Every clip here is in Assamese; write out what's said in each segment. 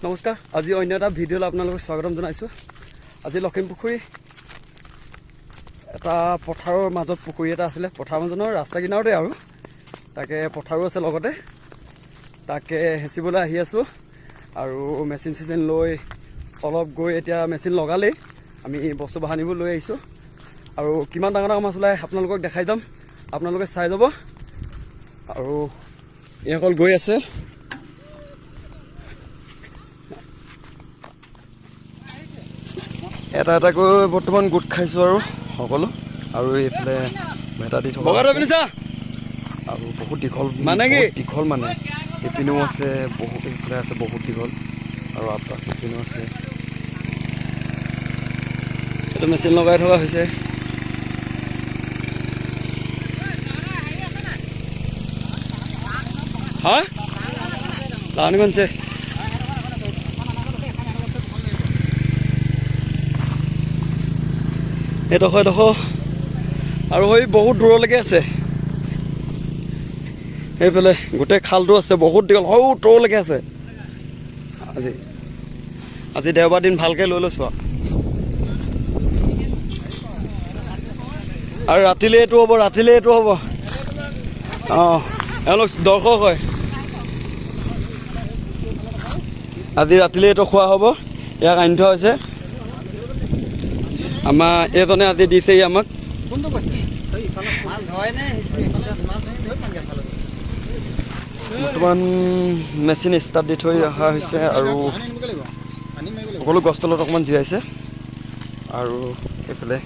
নমস্কাৰ আজি অন্য এটা ভিডিঅ'লৈ আপোনালোকক স্বাগতম জনাইছোঁ আজি লখিমপুখুৰী এটা পথাৰৰ মাজত পুখুৰী এটা আছিলে পথাৰ মাজনৰ ৰাস্তা কিনাৰতে আৰু তাকে পথাৰো আছে লগতে তাকে হেচিবলৈ আহি আছোঁ আৰু মেচিন চিচিন লৈ অলপ গৈ এতিয়া মেচিন লগালেই আমি বস্তু বাহানিবোৰ লৈ আহিছোঁ আৰু কিমান ডাঙৰ ডাঙৰ মাছ ওলাই আপোনালোকক দেখাই যাম আপোনালোকে চাই যাব আৰু এইসকল গৈ আছে এটা এটাকৈ বৰ্তমান গোট খাইছোঁ আৰু সকলো আৰু এইফালে ভেটা দি থকা আৰু বহুত দীঘল মানে ইপিনেও আছে বহুত এইফালে আছে বহুত দীঘল আৰু আপোনাৰ ইপিনেও আছে এইটো মেচিন লগাই থকা হৈছে হা লানি কনছে এডোখৰ আৰু সেই বহুত দূৰলৈকে আছে সেইফালে গোটেই খালটো আছে বহুত দীঘল সৌ তৰলৈকে আছে আজি দেওবাৰ দিন ভালকৈ লৈ লৈছোঁ আৰু ৰাতিলৈ এইটো হ'ব অঁ এওঁলোক দৰ্শক হয় আজি ৰাতিলৈ এইটো খোৱা হ'ব ইয়াক আনি থোৱা হৈছে আমাৰ এইজনে আজি দিছে আমাক বৰ্তমান মেচিন ষ্টাৰ্ট দি থৈ অহা হৈছে আৰু সকলো গছ তলত অকণমান জীয়াইছে আৰু এইফালে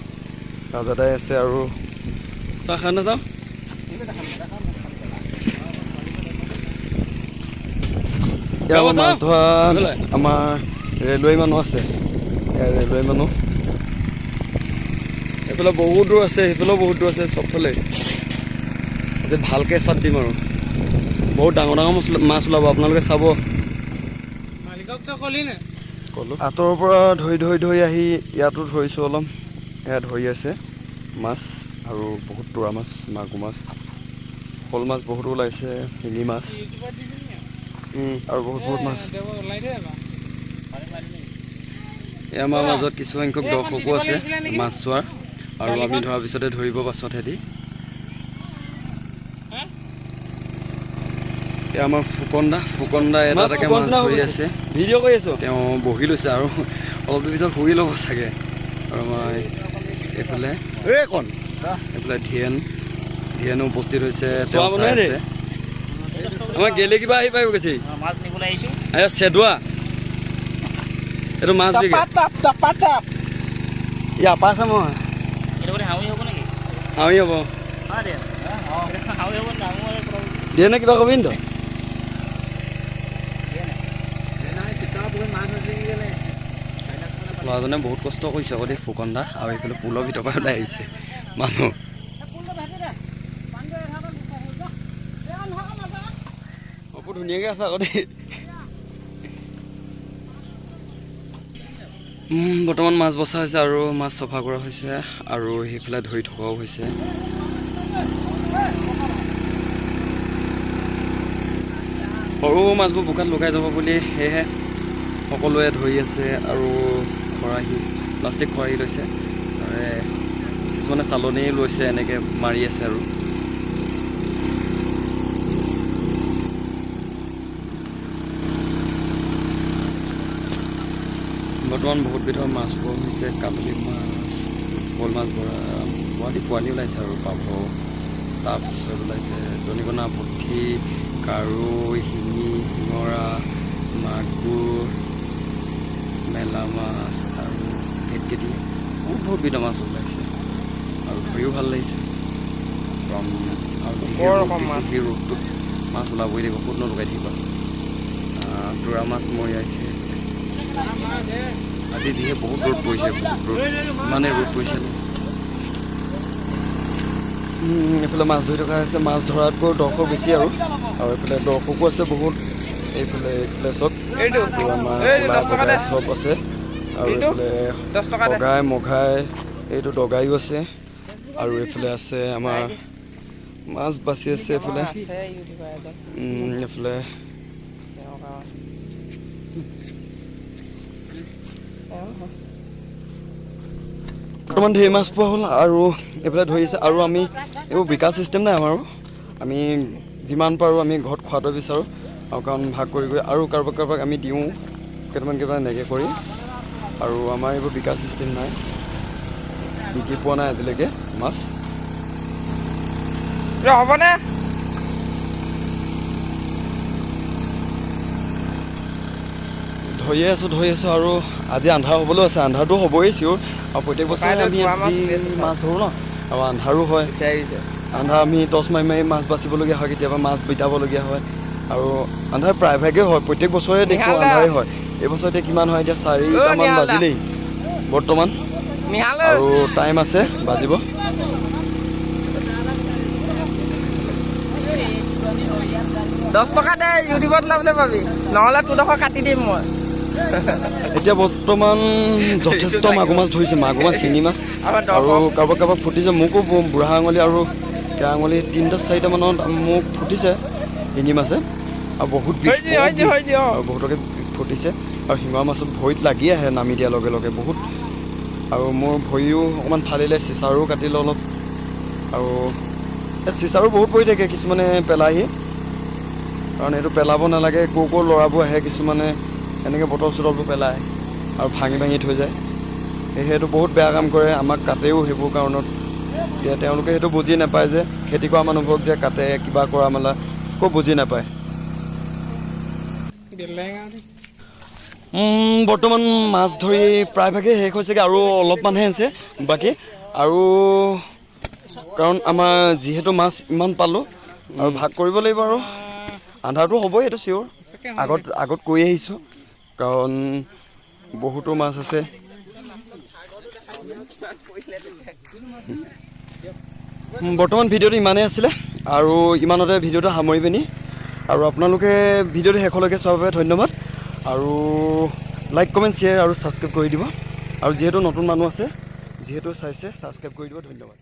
ৰাজাদাই আছে আৰু চাহ খাই নাযাওঁ ইয়াৰ মাছ ধৰা আমাৰ ৰেলৱে মানুহ আছে ৰেলৱে মানুহ এইফালে বহুত দূৰ আছে সেইফালেও বহুত দূৰ আছে চবফালে আজি ভালকৈ চাট দিম আৰু বহুত ডাঙৰ ডাঙৰ মাছ ওলাব আপোনালোকে চাব আঁতৰৰ পৰা ধৰি আহি ইয়াতো ধৰিছোঁ অলপ এয়া ধৰি আছে মাছ আৰু বহুত তোৰা মাছ মাগুৰ মাছ শ'ল মাছ বহুতো ওলাইছে শিঙি মাছ আৰু বহুত মাছ আমাৰ মাজত কিছুসংখ্যক দৰ্শকো আছে মাছ চোৱাৰ আৰু আমি ধৰাৰ পিছতে ধৰিব পাছত হেৰি আমাৰ ফুকন্দা এটা এটাকৈ মাছ ধৰি আছে ভিডিঅ' কৰি আছোঁ তেওঁ বহি লৈছে আৰু অলপ দেৰি পিছত শুই ল'ব চাগে আৰু আমাৰ এইফালে ধিয়েনো উপস্থিত হৈছে তেওঁ চাই আছে আমাৰ গেলে কিবা আহি পাই গৈছে চেদুৱা এইটো মাছ ইয়াৰ পাছ মই হাউি হ'ব দিয়ে নে কিবা কবি নি তই ল'ৰাজনে বহুত কষ্ট কৰিছে আকৌ দেই ফুকন্দা আৰু এইফালে পুলৰ ভিতৰৰ পৰা ওলাই আহিছে মানুহ বহুত ধুনীয়াকৈ আছে আকৌ দেই বৰ্তমান মাছ বচা হৈছে আৰু মাছ চফা কৰা হৈছে আৰু সেইফালে ধৰি থকাও হৈছে সৰু মাছবোৰ বোকাত লগাই যাব বুলি সেয়েহে সকলোৱে ধৰি আছে আৰু খৰাহি প্লাষ্টিক খৰাহি লৈছে কিছুমানে চালনী লৈছে এনেকৈ মাৰি আছে আৰু বৰ্তমান বহুত বিধৰ মাছবোৰ হৈছে কাবুলি মাছ শ'ল মাছ পোৱালি ওলাইছে আৰু পাভ তাৰপিছত ওলাইছে দনিকণা পুঠি কাৰৈ শিঙি শিঙৰা মাগুৰ মেলা মাছ আৰু ভেটকেটি বহুত বিধৰ মাছ ওলাইছে আৰু ধৰিও ভাল লাগিছে আৰু সেই ৰ'দটোত মাছ ওলাবই লাগিব ক'ত নলগাই থাকিব তোৰা মাছ মৰিয়াইছে আজি যিহে বহুত ৰ'দ পৰিছে ইমানে ৰ'দ পৰিছে এইফালে মাছ ধৰি থকা হৈছে মাছ ধৰাতকৈ দৰ্শক বেছি আৰু এইফালে দৰ্শকো আছে বহুত এইফালে চব আমাৰ চব আছে আৰু এইফালে দগাই মঘাই এইটো দগাইও আছে আৰু এইফালে আছে আমাৰ মাছ বাচি আছে এইফালে বৰ্তমান ঢেৰ মাছ পোৱা হ'ল আৰু এইফালে ধৰিছে আৰু আমি এইবোৰ বিকা চিষ্টেম নাই আমাৰো আমি যিমান পাৰোঁ আমি ঘৰত খোৱাটো বিচাৰোঁ আৰু কাৰণ ভাগ কৰি গৈ আৰু কাৰোবাক আমি দিওঁ কেইটামান এনেকৈ কৰি আৰু আমাৰ এইবোৰ বিকা চিষ্টেম নাই বিকি পোৱা নাই আজিলৈকে মাছ হ'বনে ধৰি আছোঁ আৰু আজি আন্ধাৰ হ'বলৈ আছে আন্ধাৰটো হ'বই চিয়'ৰ আৰু প্ৰত্যেক বছৰে আমি মাছ ধৰোঁ ন আৰু আন্ধাৰো হয় আন্ধাৰ আমি টৰ্চ মাৰি মাছ বাচিবলগীয়া হয় কেতিয়াবা মাছ বিটাবলগীয়া হয় আৰু আন্ধাৰ প্ৰায়ভাগে হয় প্ৰত্যেক বছৰে দেখোঁ আন্ধাৰে হয় এইবছৰ এতিয়া কিমান হয় এতিয়া 4টামান বাজিলেই বৰ্তমান আৰু টাইম আছে বাজিব $10 দে ইউটিউবত লাভলে পাবি নহ'লে তোৰডোখৰ কাটি দিম মই এতিয়া বৰ্তমান যথেষ্ট মাগুৰ মাছ ধৰিছে মাগুৰ মাছ শিঙি মাছ আৰু কাৰোবাক ফুটিছে মোকো বুঢ়া আঙুলি আৰু কেৰা আঙুলি 3-4টা মানত মোক ফুটিছে শিঙি মাছে আৰু বহুত আৰু বহুতকে ফুটিছে আৰু শিঙৰা মাছত ভৰিত লাগি আহে নামি দিয়াৰ লগে লগে বহুত আৰু মোৰ ভৰিও অকণমান ফালিলে চিচাৰো কাটিলে অলপ আৰু চিচাৰো বহুত পৰি থাকে কিছুমানে পেলাইহি কাৰণ এইটো পেলাব নালাগে ক'ৰ ল'ৰাবোৰ আহে কিছুমানে এনেকৈ বটল চটলবোৰ পেলায় আৰু ভাঙি থৈ যায় সেইটো বহুত বেয়া কাম কৰে আমাক কাটেও সেইবোৰ কাৰণত এতিয়া তেওঁলোকে সেইটো বুজি নাপায় যে খেতি কৰা মানুহবোৰক যে কাটে কিবা কৰা মেলা একো বুজি নাপায় বৰ্তমান মাছ ধৰি প্ৰায়ভাগে শেষ হৈছেগৈ আৰু অলপমানহে আছে বাকী আৰু কাৰণ আমাৰ যিহেতু মাছ ইমান পালোঁ আৰু ভাগ কৰিব লাগিব আৰু আন্ধাৰটো হ'বই সেইটো চিয়'ৰ আগত কৈ আহিছোঁ কাৰণ বহুতো মাছ আছে বৰ্তমান ভিডিঅ'টো ইমানেই আছিলে আৰু ইমানতে ভিডিঅ'টো সামৰি পিনি আৰু আপোনালোকে ভিডিঅ'টো শেষলৈকে চোৱাৰ বাবে ধন্যবাদ আৰু লাইক কমেণ্ট শ্বেয়াৰ আৰু ছাবস্ক্ৰাইব কৰি দিব আৰু যিহেতু নতুন মানুহ আছে যিহেতু চাইছে ছাবস্ক্ৰাইব কৰি দিব ধন্যবাদ